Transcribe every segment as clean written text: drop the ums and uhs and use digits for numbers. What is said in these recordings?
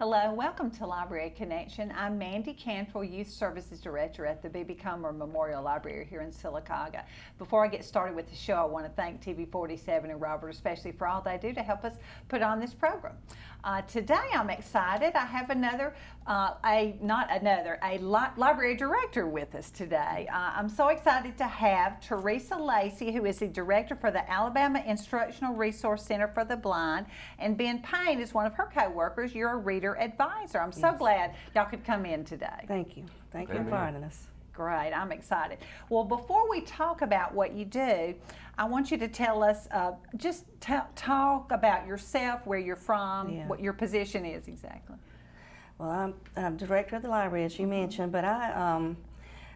Hello, welcome to Library Connection. I'm Mandy Cantrell, Youth Services Director at the B.B. Comer Memorial Library here in Sylacauga. Before I get started with the show, I want to thank TV47 and Robert especially for all they do to help us put on this program. Today I'm excited. I have a library director with us today. I'm so excited to have Teresa Lacy, who is the director for the Alabama Instructional Resource Center for the Blind, and Ben Payne is one of her co-workers. You're a reader advisor. I'm so glad y'all could come in today. Thank you. Thank you for inviting us. Great, I'm excited. Well, before we talk about what you do, I want you to tell us, talk about yourself, where you're from, what your position is exactly. Well, I'm director of the library, as you mentioned, but I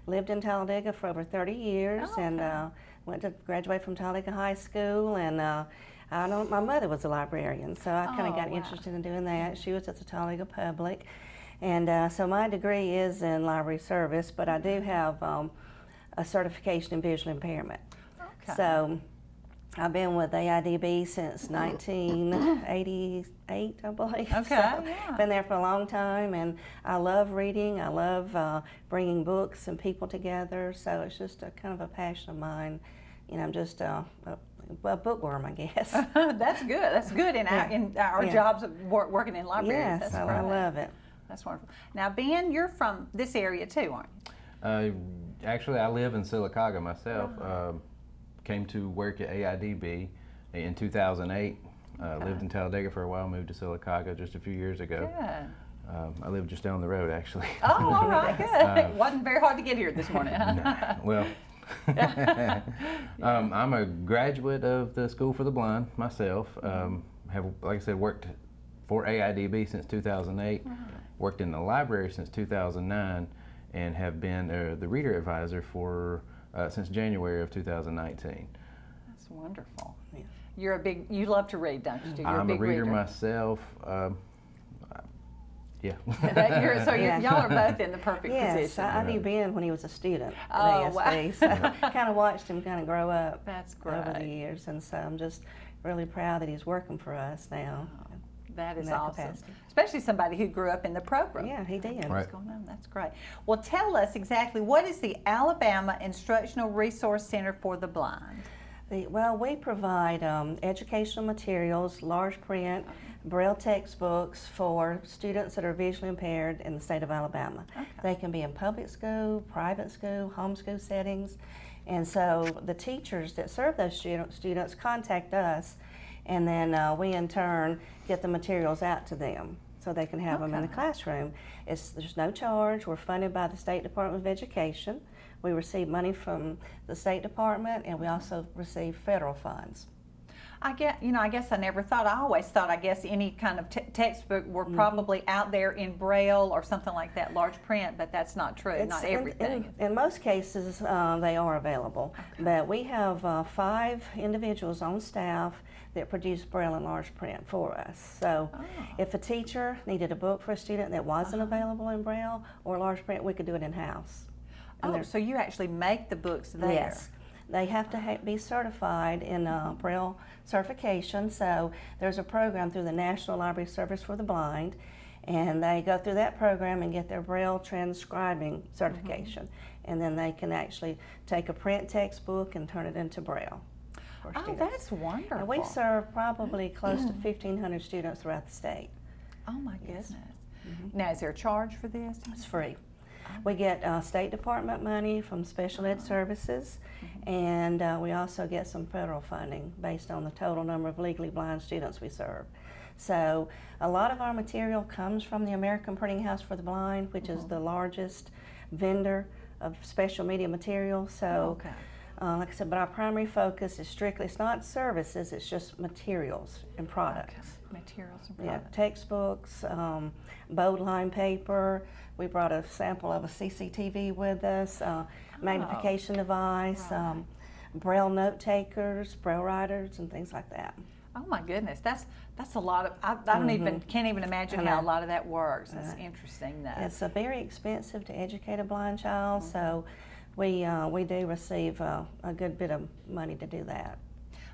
lived in Talladega for over 30 years and went to graduate from Talladega High School, and my mother was a librarian, so I kind of got interested in doing that. She was at the Talladega Public. And so my degree is in library service, but I do have a certification in visual impairment. Okay. So I've been with AIDB since 1988, I believe. Okay, so been there for a long time, and I love reading. I love bringing books and people together, so it's just a kind of a passion of mine. You know, I'm just a bookworm, I guess. That's good. That's good in our jobs of working in libraries. Yes, That's I love it. That's wonderful. Now, Ben, you're from this area too, aren't you? Actually, I live in Sylacauga myself. Came to work at AIDB in 2008. Lived in Talladega for a while, moved to Sylacauga just a few years ago. Good. I live just down the road, actually. Oh, all right, good. It wasn't very hard to get here this morning, huh? No, well, I'm a graduate of the School for the Blind myself. Have, like I said, worked for AIDB since 2008. Worked in the library since 2009, and have been the reader advisor for since January of 2019. That's wonderful. Yeah. You love to read, don't you? I'm a reader myself. Yeah. Y'all are both in the perfect position. Yes, I knew Ben when he was a student at ASB, wow. So I kind of watched him kind of grow up. That's great. Over the years, and so I'm just really proud that he's working for us now. That is awesome. Especially somebody who grew up in the program. Yeah, he did. What's going on? That's great. Well, tell us exactly, what is the Alabama Instructional Resource Center for the Blind? Well, we provide educational materials, large print, Braille textbooks for students that are visually impaired in the state of Alabama. Okay. They can be in public school, private school, homeschool settings. And so the teachers that serve those students contact us, and then we in turn get the materials out to them so they can have them in the classroom. There's no charge. We're funded by the State Department of Education. We receive money from the State Department, and we also receive federal funds. I guess I never thought. I always thought, any kind of textbook were probably out there in Braille or something like that, large print, but that's not true. Not everything. In most cases, they are available. Okay. But we have 5 individuals on staff that produce Braille and large print for us. So if a teacher needed a book for a student that wasn't available in Braille or large print, we could do it in-house. So you actually make the books there? Yes. They have to be certified in Braille certification. So there's a program through the National Library Service for the Blind, and they go through that program and get their Braille transcribing certification. And then they can actually take a print textbook and turn it into Braille. Oh, that's wonderful. And we serve probably close to 1,500 students throughout the state. Oh my goodness. Now, is there a charge for this? It's free. We get State Department money from Special Ed Services, and we also get some federal funding based on the total number of legally blind students we serve. So a lot of our material comes from the American Printing House for the Blind, which is the largest vendor of special media material. So like I said, but our primary focus is strictly, it's not services, it's just materials and products. Materials and products. Yeah, textbooks, bowed line paper. We brought a sample of a CCTV with us, magnification device, Braille note takers, Braille writers, and things like that. Oh my goodness, that's a lot of. I can't even imagine how a lot of that works. That's interesting, though. It's very expensive to educate a blind child, so we do receive a good bit of money to do that.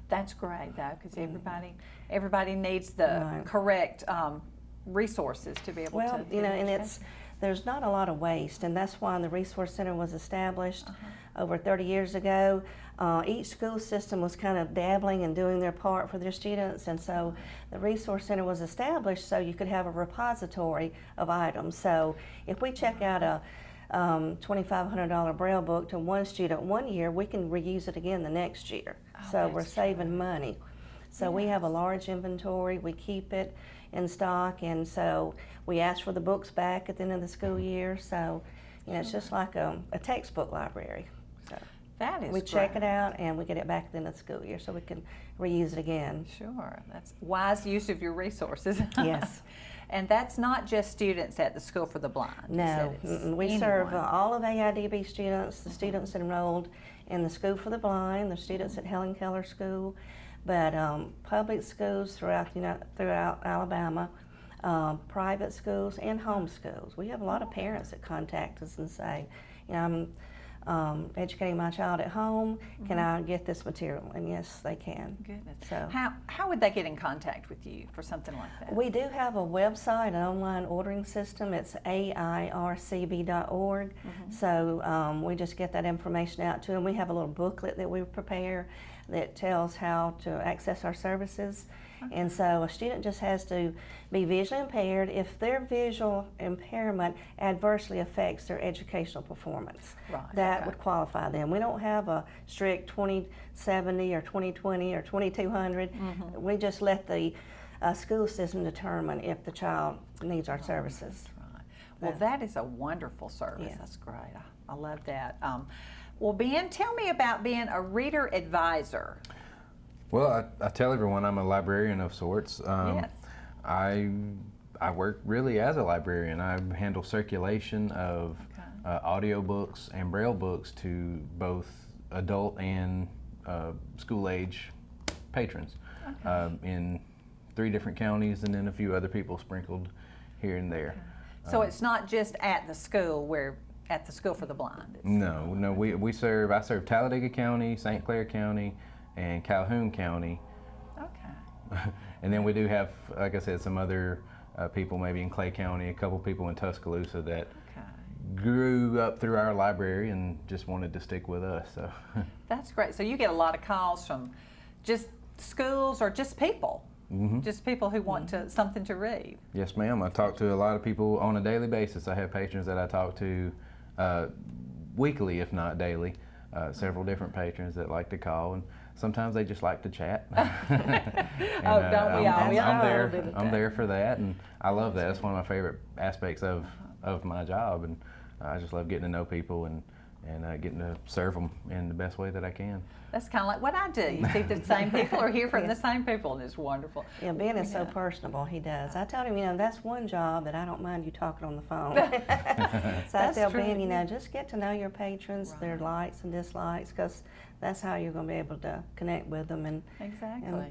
That's great, though, because everybody needs the correct resources to be able to. Well, and there's not a lot of waste, and that's why the Resource Center was established over 30 years ago. Each school system was kind of dabbling and doing their part for their students, and so the Resource Center was established so you could have a repository of items. So if we check out a $2,500 Braille book to one student one year, we can reuse it again the next year. So we're saving money. So we have a large inventory, we keep it in stock, and so we ask for the books back at the end of the school year. So, it's just like a textbook library. So that is we check great. it out and we get it back at the end of the school year so we can reuse it again. Sure, that's wise use of your resources. Yes. And that's not just students at the School for the Blind. You No, said it's we serve anyone. all of AIDB students, the students enrolled in the School for the Blind, the students at Helen Keller School, but public schools throughout Alabama, private schools, and home schools. We have a lot of parents that contact us and say, I'm educating my child at home. Can I get this material? And yes, they can. Goodness. So How would they get in contact with you for something like that? we do have a website, an online ordering system. It's aircb.org. So we just get that information out to them. We have a little booklet that we prepare that tells how to access our services. And so a student just has to be visually impaired if their visual impairment adversely affects their educational performance. Right, That would qualify them. We don't have a strict 20/70 or 20/20 or 2200. We just let the school system determine if the child needs our services. Right. Well, that is a wonderful service. Yeah. That's great. I love that. Well, Ben, tell me about being a reader advisor. Well, I tell everyone I'm a librarian of sorts. Yes. I work really as a librarian. I handle circulation of audio books and Braille books to both adult and school age patrons in 3 different counties, and then a few other people sprinkled here and there. So it's not just at the school at the School for the Blind. No, I serve Talladega County, St. Clair County, and Calhoun County. Okay. And then we do have, like I said, some other people maybe in Clay County, a couple people in Tuscaloosa that grew up through our library and just wanted to stick with us. So That's great. So you get a lot of calls from just schools or just people, just people who want something to read. Yes, ma'am. I talk to a lot of people on a daily basis. I have patrons that I talk to weekly, if not daily. Several different patrons that like to call, and sometimes they just like to chat. And, don't we all? I'm there for that, and I love that. It's one of my favorite aspects of my job, and I just love getting to know people and getting to serve them in the best way that I can. That's kind of like what I do. You see the same people or hear from the same people, and it's wonderful. Yeah, Ben is so personable. He does. I told him, that's one job that I don't mind you talking on the phone. So I tell Ben, just get to know your patrons, their likes and dislikes, because that's how you're going to be able to connect with them and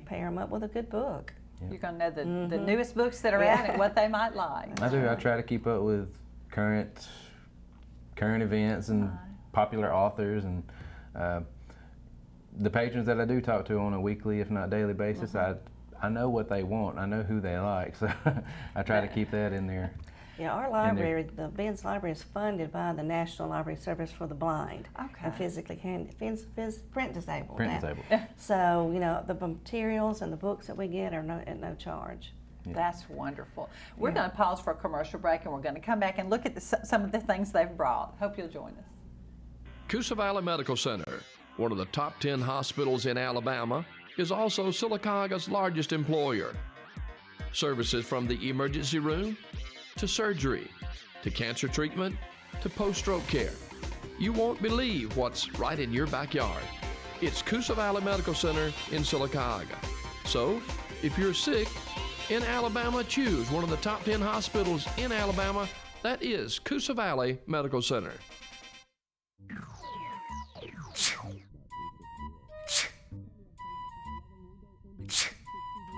pair them up with a good book. You're going to know the newest books that are out and what they might like. I do. I try to keep up with current events and popular authors, and the patrons that I do talk to on a weekly, if not daily basis, I know what they want. I know who they like, so I try to keep that in there. Yeah, our library, the Ben's Library, is funded by the National Library Service for the Blind and physically print disabled. So, the materials and the books that we get are at no charge. Yeah. That's wonderful. We're going to pause for a commercial break, and we're going to come back and look at some of the things they've brought. Hope you'll join us. Coosa Valley Medical Center, one of the top 10 hospitals in Alabama, is also Sylacauga's largest employer. Services from the emergency room to surgery to cancer treatment to post-stroke care. You won't believe what's right in your backyard. It's Coosa Valley Medical Center in Sylacauga. So, if you're sick in Alabama, choose one of the top 10 hospitals in Alabama. That is Coosa Valley Medical Center.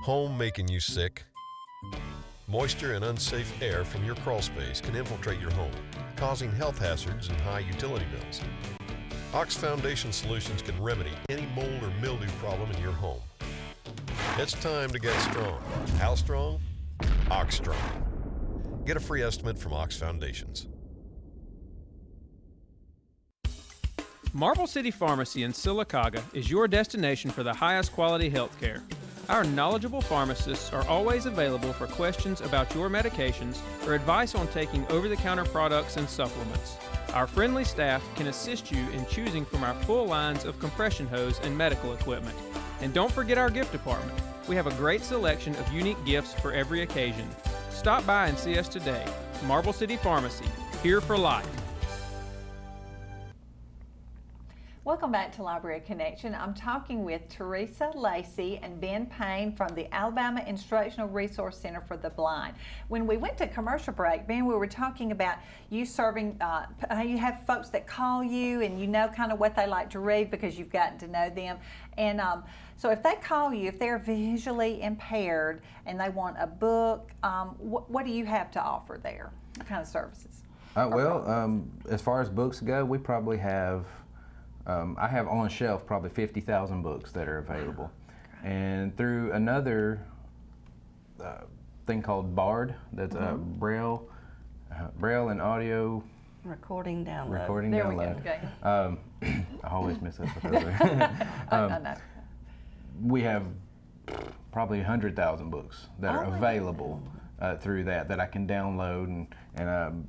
Home making you sick? Moisture and unsafe air from your crawl space can infiltrate your home, causing health hazards and high utility bills. Ox Foundation Solutions can remedy any mold or mildew problem in your home. It's time to get strong. How strong? Ox Strong. Get a free estimate from Ox Foundations. Marble City Pharmacy in Sylacauga is your destination for the highest quality health care. Our knowledgeable pharmacists are always available for questions about your medications or advice on taking over-the-counter products and supplements. Our friendly staff can assist you in choosing from our full lines of compression hose and medical equipment. And don't forget our gift department. We have a great selection of unique gifts for every occasion. Stop by and see us today. Marble City Pharmacy, here for life. Welcome back to Library Connection. I'm talking with Teresa Lacy and Ben Payne from the Alabama Instructional Resource Center for the Blind. When we went to commercial break, Ben, we were talking about you serving, you have folks that call you and you know kind of what they like to read because you've gotten to know them. And so if they call you, if they're visually impaired and they want a book, what do you have to offer there? What kind of services? As far as books go, we probably have I have on shelf probably 50,000 books that are available. Wow. And through another thing called BARD, that's Braille and Audio Recording download. Recording there download. We go. Okay. I always mess up with those. No. We have probably 100,000 books that are available through that I can download, and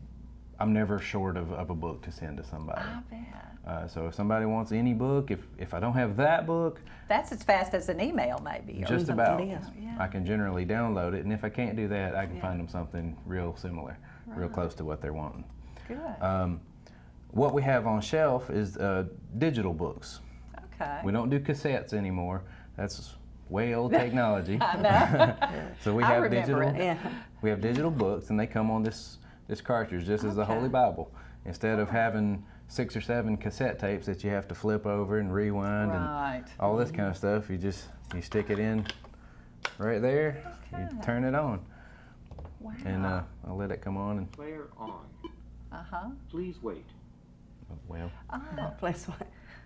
I'm never short of a book to send to somebody. I bet. So if somebody wants any book, if I don't have that book, that's as fast as an email, maybe. Or just about. Yeah. I can generally download it, and if I can't do that, I can find them something real similar, real close to what they're wanting. Good. What we have on shelf is digital books. Okay. We don't do cassettes anymore. That's way old technology. I know. So we I have remember digital. it. We have digital books, and they come on this cartridge, just as the Holy Bible. Instead of having 6 or 7 cassette tapes that you have to flip over and rewind and all this kind of stuff, you stick it in right there, you turn it on. Wow. And I'll let it come on. And Player on. Uh-huh. Please wait. well,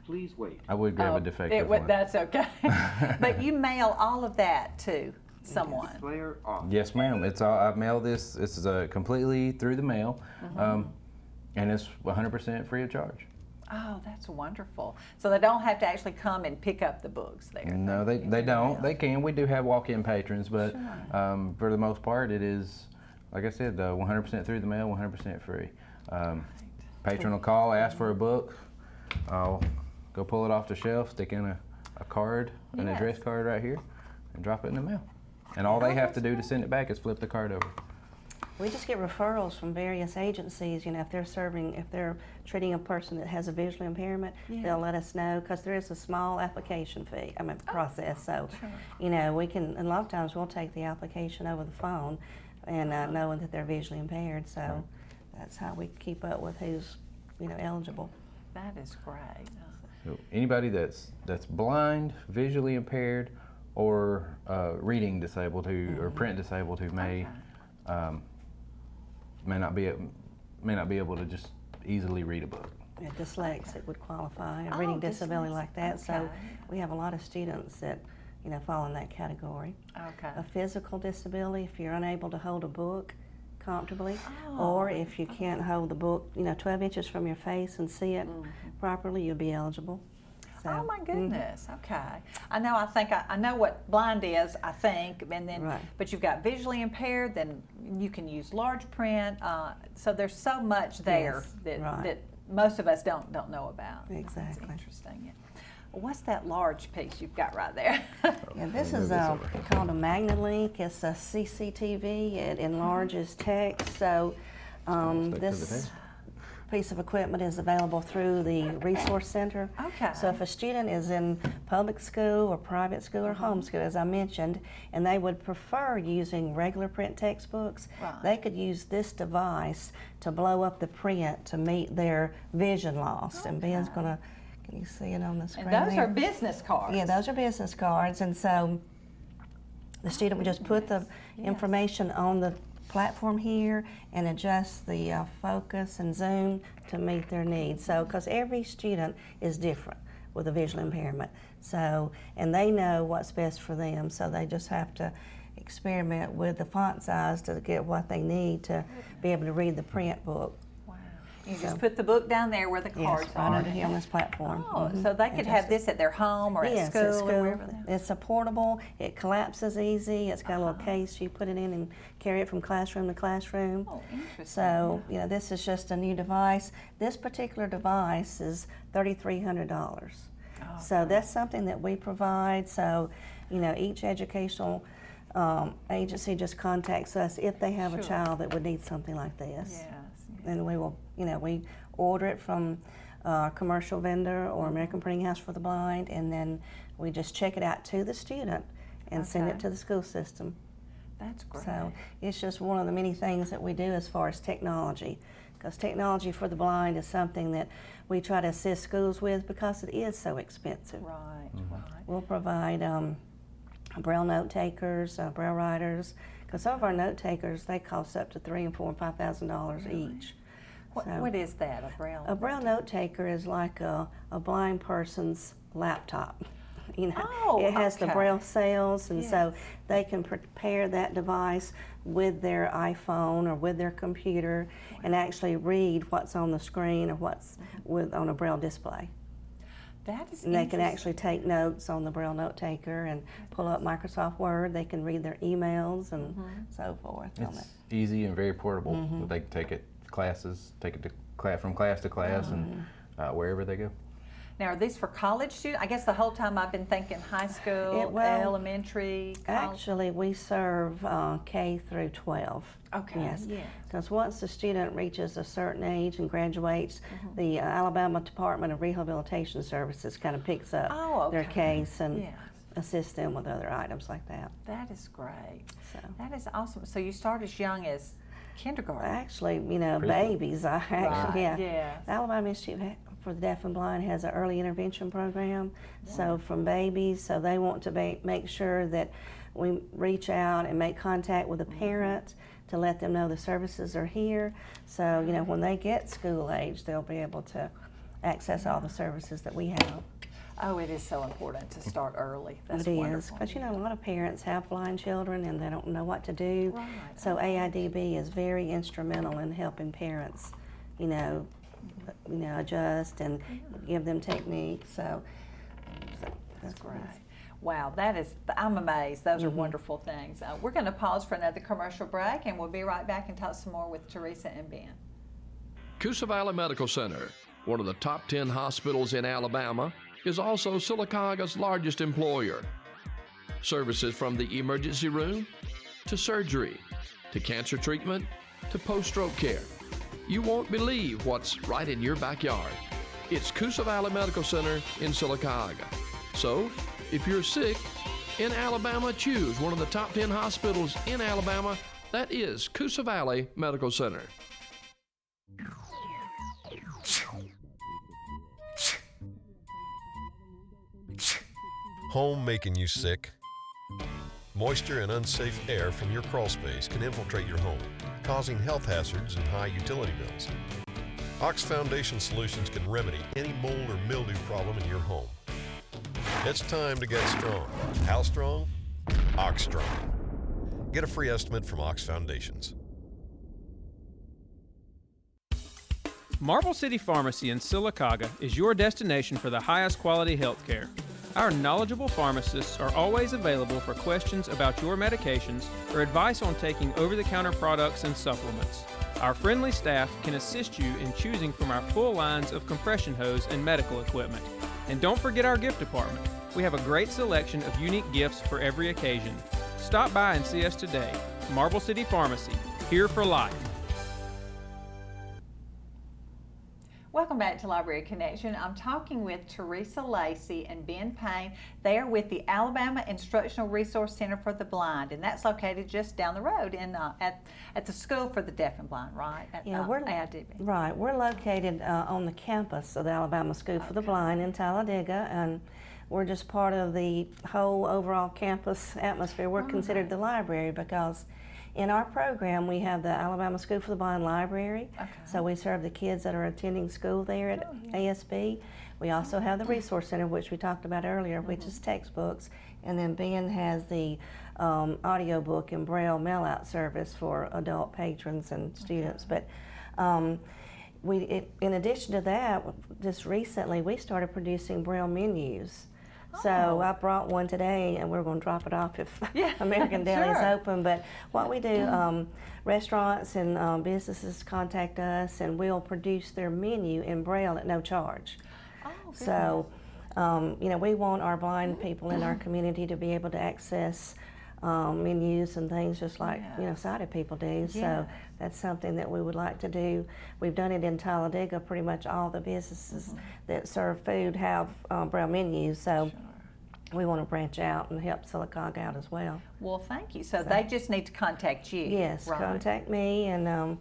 Please wait. I would grab a defective one. That's okay. But you mail all of that to someone. Player on. Yes, ma'am. It's all. I mail this. This is completely through the mail, and it's 100% free of charge. Oh, that's wonderful. So they don't have to actually come and pick up the books there. No, they don't. They can. We do have walk-in patrons, but for the most part, it is, like I said, 100% through the mail, 100% free. Patron will call, ask for a book. I'll go pull it off the shelf, stick in a card, an address card right here, and drop it in the mail. And all they have to do to send it back is flip the card over. We just get referrals from various agencies. You know, if they're treating a person that has a visual impairment, they'll let us know, because there is a small application fee, process. So, you know, we can, and a lot of times we'll take the application over the phone, and knowing that they're visually impaired. So that's how we keep up with who's, eligible. That is great. So anybody that's blind, visually impaired, or reading disabled or print disabled who may not be able to just easily read a book. Yeah, dyslexic would qualify, a reading disability like that. Okay. So we have a lot of students that fall in that category. Okay. A physical disability, if you're unable to hold a book comfortably, or if you can't hold the book 12 inches from your face and see it properly, you'll be eligible. So, oh my goodness. Okay. I know what blind is, I think, and then but you've got visually impaired, then you can use large print. So there's so much there that most of us don't know about. Exactly. That's interesting. Yeah. What's that large piece you've got right there? Yeah, this is called a MagnaLink. It's a CCTV. It enlarges text. So this piece of equipment is available through the Resource Center. Okay. So if a student is in public school or private school or homeschool, as I mentioned, and they would prefer using regular print textbooks, they could use this device to blow up the print to meet their vision loss. And Ben's going to, can you see it on the screen? And those are business cards. Yeah, those are business cards. And so the student would just put the information on the platform here and adjust the focus and zoom to meet their needs. So, because every student is different with a visual impairment. So, and they know what's best for them. So they just have to, experiment with the font size to get what they need to be able to read the print book. Wow. You just put the book down there where the cards Yes, are. right under here on this platform. Oh, so they could have this at their home or Yes, at school or wherever they are. It's a portable, it collapses easy, it's got a little case, you put it in and carry it from classroom to classroom. Oh, interesting. So, you know, this is just a new device. This particular device is $3,300. So that's something that we provide. So, you know, each educational agency just contacts us if they have a child that would need something like this. Yes. And we will, you know, we order it from a commercial vendor or American Printing House for the Blind, and then we just check it out to the student and send it to the school system. That's great. So it's just one of the many things that we do as far as technology, because technology for the blind is something that we try to assist schools with because it is so expensive. Right, right. We'll provide Braille note takers, Braille writers, because some of our note takers, they cost up to $3,000 and $4,000 and $5,000 each. What is that, a Braille? A Braille note taker is like a blind person's laptop. You know, it has the Braille cells, and so they can prepare that device with their iPhone or with their computer and actually read what's on the screen or what's on a Braille display. That is And they can actually take notes on the Braille note taker and pull up Microsoft Word. They can read their emails and so forth. It's easy and very portable. They can take it to classes, take it to from class to class, and wherever they go. Now, are these for college students? I guess the whole time I've been thinking high school, elementary, college. Actually, we serve K through 12. Okay. Yes. Because once the student reaches a certain age and graduates, the Alabama Department of Rehabilitation Services kind of picks up their case and assists them with other items like that. That is great. So. That is awesome. So you start as young as kindergarten. Actually, you know, babies. Right. The Alabama Institute for the Deaf and Blind has an early intervention program. So from babies, so they want to make sure that we reach out and make contact with the parent to let them know the services are here. So, you know, when they get school age, they'll be able to access all the services that we have. Oh, it is so important to start early. That's It is, wonderful. because you know, a lot of parents have blind children and they don't know what to do. Right. So AIDB is very instrumental in helping parents, you know, adjust and give them techniques. So that's Great. Wow, I'm amazed. Those are wonderful things. We're going to pause for another commercial break, and we'll be right back and talk some more with Teresa and Ben. Coosa Valley Medical Center, one of the top 10 hospitals in Alabama, is also Silicaga's largest employer. Services from the emergency room to surgery to cancer treatment to post-stroke care. You won't believe what's right in your backyard. It's Coosa Valley Medical Center in Silicaga. So, if you're sick in Alabama, choose one of the top 10 hospitals in Alabama. That is Coosa Valley Medical Center. Home making you sick? Moisture and unsafe air from your crawl space can infiltrate your home, causing health hazards and high utility bills. Ox Foundation Solutions can remedy any mold or mildew problem in your home. It's time to get strong. How strong? Ox Strong. Get a free estimate from Ox Foundations. Marble City Pharmacy in Silicaga is your destination for the highest quality health care. Our knowledgeable pharmacists are always available for questions about your medications or advice on taking over-the-counter products and supplements. Our friendly staff can assist you in choosing from our full lines of compression hose and medical equipment. And don't forget our gift department. We have a great selection of unique gifts for every occasion. Stop by and see us today. Marble City Pharmacy, here for life. Welcome back to Library Connection. I'm talking with Teresa Lacy and Ben Payne. They are with the Alabama Instructional Resource Center for the Blind, and that's located just down the road in at the School for the Deaf and Blind, right? At, we're AIDB. Right. We're located on the campus of the Alabama School for the Blind in Talladega, and we're just part of the whole overall campus atmosphere. We're considered the library because in our program, we have the Alabama School for the Blind Library, so we serve the kids that are attending school there at ASB. We also have the Resource Center, which we talked about earlier, which is textbooks, and then Ben has the audiobook and Braille mail-out service for adult patrons and students. But in addition to that, just recently we started producing Braille menus. So I brought one today, and we're going to drop it off if American Deli is open. But what we do, restaurants and businesses contact us, and we'll produce their menu in Braille at no charge. So, you know, we want our blind people in our community to be able to access menus and things just like, you know, sighted people do. So that's something that we would like to do. We've done it in Talladega. Pretty much all the businesses that serve food have Braille menus. So we want to branch out and help Sylacauga out as well. Well, thank you. So they just need to contact you. Yes, right? Contact me, and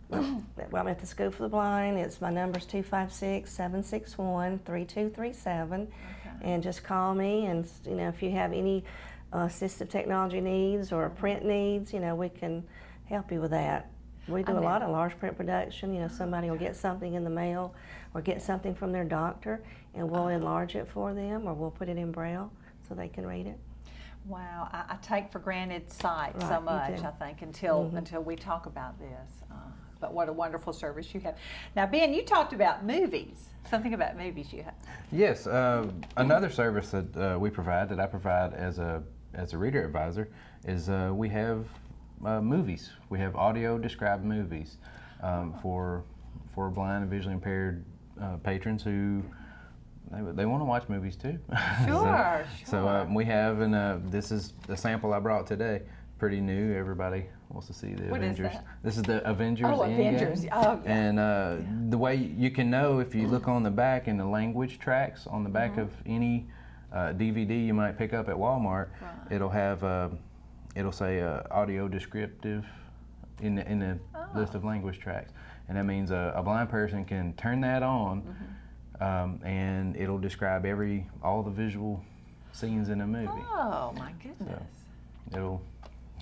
well, I'm at the School for the Blind. It's my number's 256-761-3237, and just call me. And you know, if you have any assistive technology needs or print needs, you know, we can help you with that. We do a lot of large print production. You know, somebody will get something in the mail or get something from their doctor, and we'll enlarge it for them, or we'll put it in Braille so they can read it. Wow, I take for granted sight so much, I think, until we talk about this. But what a wonderful service you have. Now, Ben, you talked about movies. Something about movies you have. Yes, another service that we provide, that I provide as a reader advisor, is we have movies. We have audio described movies for blind and visually impaired patrons who they want to watch movies too. So we have, and this is the sample I brought today. Pretty new. Everybody wants to see the Avengers. Is that? This is the Avengers. Avengers. Oh, yeah. And the way you can know, if you look on the back in the language tracks on the back of any DVD you might pick up at Walmart, it'll have it'll say audio descriptive in the list of language tracks, and that means a blind person can turn that on, and it'll describe all the visual scenes in a movie. Oh my goodness! So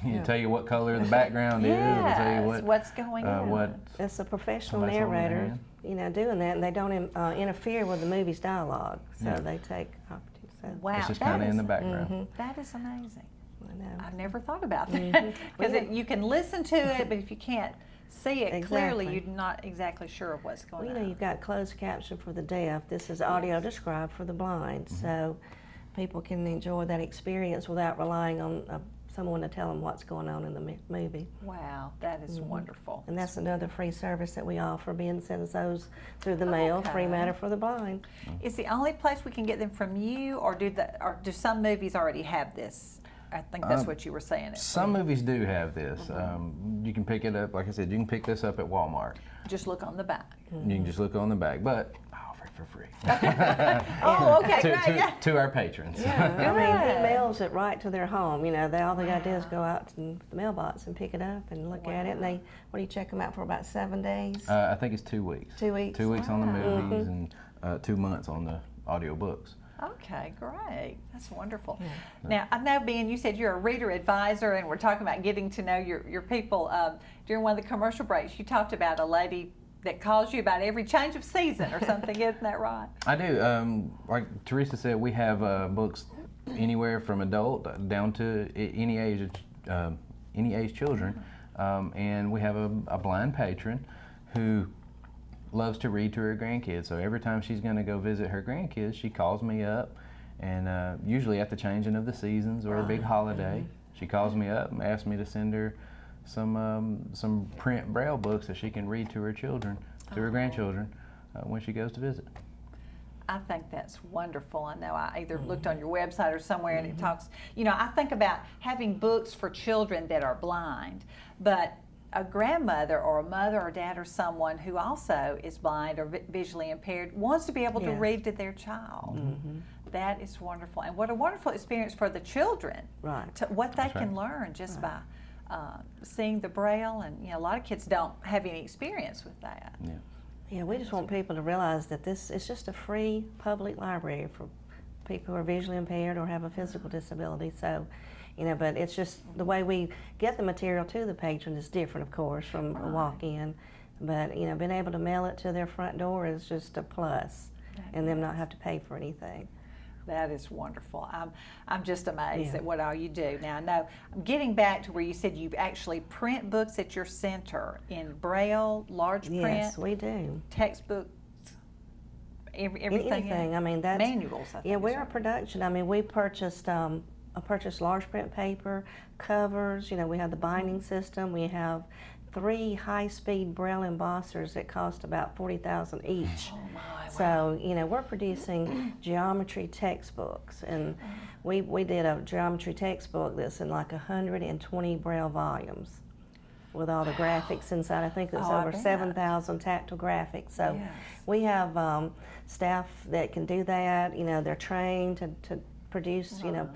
it'll tell you what color the background is. It'll tell you what's going on. It's a professional narrator, you know, doing that, and they don't interfere with the movie's dialogue, so they take opportunity. So. Wow, it's just kind of in the background. That is amazing. I know. I never thought about that, because you can listen to it, but if you can't see it clearly, you're not exactly sure of what's going on. You know, you've got closed caption for the deaf. This is audio described for the blind, so people can enjoy that experience without relying on someone to tell them what's going on in the movie. Wow, that is wonderful. And that's another free service that we offer. Ben sends those through the mail, free matter for the blind. Is the only place we can get them from you, or do some movies already have this? I think that's what you were saying. Some movies do have this. You can pick it up, like I said, you can pick this up at Walmart. Just look on the back. You can just look on the back, but for free. Oh, okay, great. To our patrons. Yeah, I mean, he mails it right to their home. You know, all they got to do is go out to the mailbox and pick it up and look at it. And what do you check them out for, about 7 days? I think it's 2 weeks. 2 weeks. 2 weeks on the movies and 2 months on the audio books. Okay, great. That's wonderful. Now, I know, Ben, you said you're a reader advisor, and we're talking about getting to know your people. During one of the commercial breaks, you talked about a lady that calls you about every change of season or something. Isn't that right? I do. Like Teresa said, we have books anywhere from adult down to any age children, and we have a blind patron who loves to read to her grandkids. So every time she's going to go visit her grandkids, she calls me up, and usually at the changing of the seasons or a big holiday, she calls me up and asks me to send her some print Braille books that she can read to her children, to her grandchildren, when she goes to visit. I think that's wonderful. I know I either looked on your website or somewhere, and it talks, you know, I think about having books for children that are blind, but a grandmother or a mother or dad or someone who also is blind or visually impaired wants to be able to read to their child. That is wonderful. And what a wonderful experience for the children. Right. To what they can learn just by seeing the Braille. And, you know, a lot of kids don't have any experience with that. Yeah, we just want people to realize that this is just a free public library for people who are visually impaired or have a physical disability. So, you know, but it's just the way we get the material to the patron is different, of course, from a walk-in. But, you know, being able to mail it to their front door is just a plus, and them not have to pay for anything. That is wonderful. I'm just amazed Yeah. at what all you do. Now, I know, getting back to where you said you actually print books at your center in Braille, large print, Yes, we do. textbooks, everything. Anything. I mean, that's manuals. I think yeah. is We're a right. production. I mean, we purchased. I purchased large print paper, covers. You know, we have the binding system. We have 3 high-speed Braille embossers that cost about $40,000 each. Oh my! Wow. So, you know, we're producing geometry textbooks, and we did a geometry textbook that's in like 120 Braille volumes with all the graphics inside. I think it's Oh, I over bet. 7,000 tactile graphics. So Yes. we have staff that can do that. You know, they're trained to produce, you know,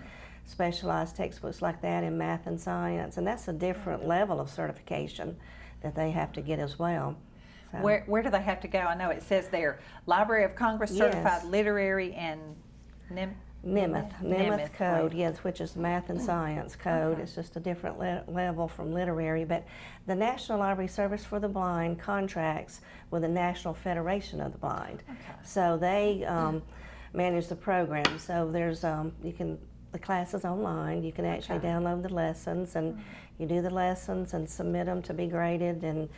specialized textbooks like that in math and science, and that's a different level of certification that they have to get as well. So, Where do they have to go? I know it says there, Library of Congress Yes. certified literary and Nemeth code, right. yes, which is math and science code. Okay. It's just a different level from literary. But the National Library Service for the Blind contracts with the National Federation of the Blind. Okay. So they manage the program. So there's the class is online. You can actually Okay. download the lessons, and you do the lessons and submit them to be graded, and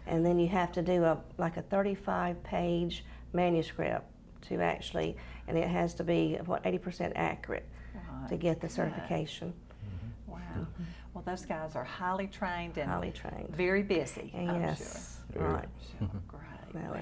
then you have to do a 35-page manuscript to actually, and it has to be 80% accurate to get the certification. Wow. Well, those guys are highly trained and Highly trained. very busy. I'm Yes, sure. right. Great. No, Wow.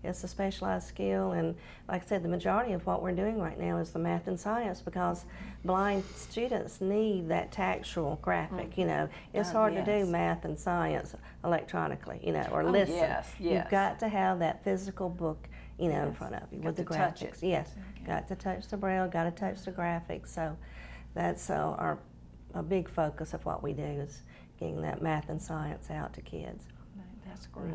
it's a specialized skill, and like I said, the majority of what we're doing right now is the math and science, because blind students need that tactile graphic. You know, it's Oh, hard to yes. do math and science electronically, you know, or Oh, listen. yes, yes. You've got to have that physical book, you know, in Yes. front of you Got with the to touch graphics. it. Yes, got to touch the Braille, got to touch the graphics. So that's a big focus of what we do, is getting that math and science out to kids. That's great.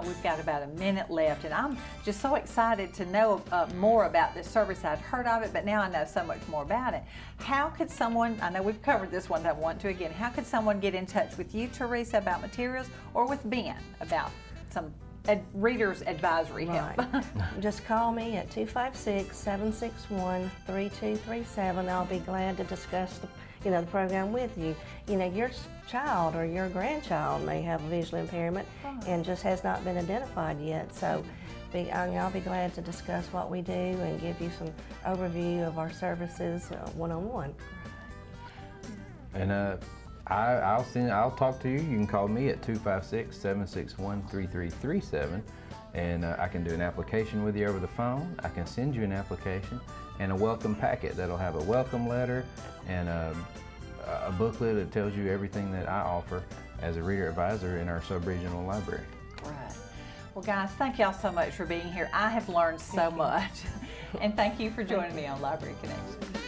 We've got about a minute left, and I'm just so excited to know more about this service. I'd heard of it, but now I know so much more about it. How could someone, I know we've covered this one, but I want to again, how could someone get in touch with you, Teresa, about materials, or with Ben about some reader's advisory help? Right. Just call me at 256-761-3237. I'll be glad to discuss the program with you. You know, your child or your grandchild may have a visual impairment and just has not been identified yet. So I'll be glad to discuss what we do and give you some overview of our services one-on-one. And I'll talk to you. You can call me at 256-761-3337, and I can do an application with you over the phone. I can send you an application and a welcome packet that'll have a welcome letter and a booklet that tells you everything that I offer as a reader advisor in our sub-regional library. Right. Well, guys, thank y'all so much for being here. I have learned so much. And thank you for joining me on Library Connection.